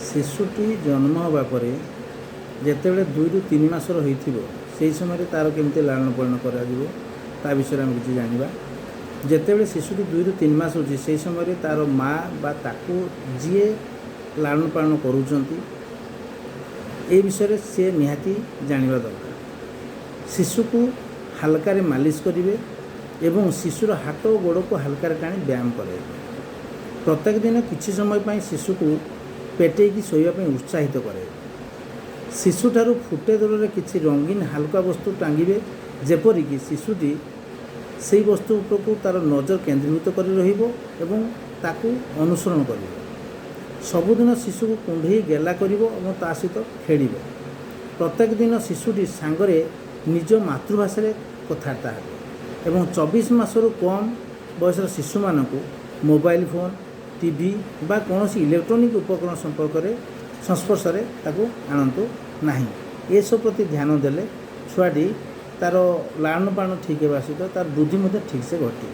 शिशुटी जन्म होगा परे जेतेबेले 2 ରୁ 3 मासर होइथिबो सेही समय तार केमती लालन पालन करा जिवो ता विषय आम किसी जानिबा। जेतेबेले शिशुटी 2 ରୁ 3 मास होछि सेही समय तार माँ बा ताकू जीए लालन पालन करूचंती ए विषय से निहाती जानिबा दरकार। शिशु को हल्का मालिश करेंगे एवं शिशुर हाथ और गोड़ को हल्का टाणी व्यायाम करेंगे। प्रत्येक दिन किसी समय पर शिशु को पेटेकी शोवाई उत्साहित करेंगे। शिशु ठारू फुटे दूर में किसी रंगीन हल्का वस्तु टांगे जेपरिक शिशुटी से वस्तु उपरकू तार नजर केन्द्रीभूत कर एवं ताकू अनुसरण कर। सबुदिन शिशु को कुंडई गेला कर सहित खेल। प्रत्येक दिन शिशुटी सांगरे निज मातृभाषा कथबार्ता है एवं 24 मासरू कम बयसर शिशु मानक मोबाइल फोन टीवी बा कौन इलेक्ट्रोनिक उपकरण संस्पर्श आणतु नहीं। ये सब प्रति ध्यान देले छुआटी तार लालन पालन ठीक है सहित तार बुद्धि ठीक से घटे।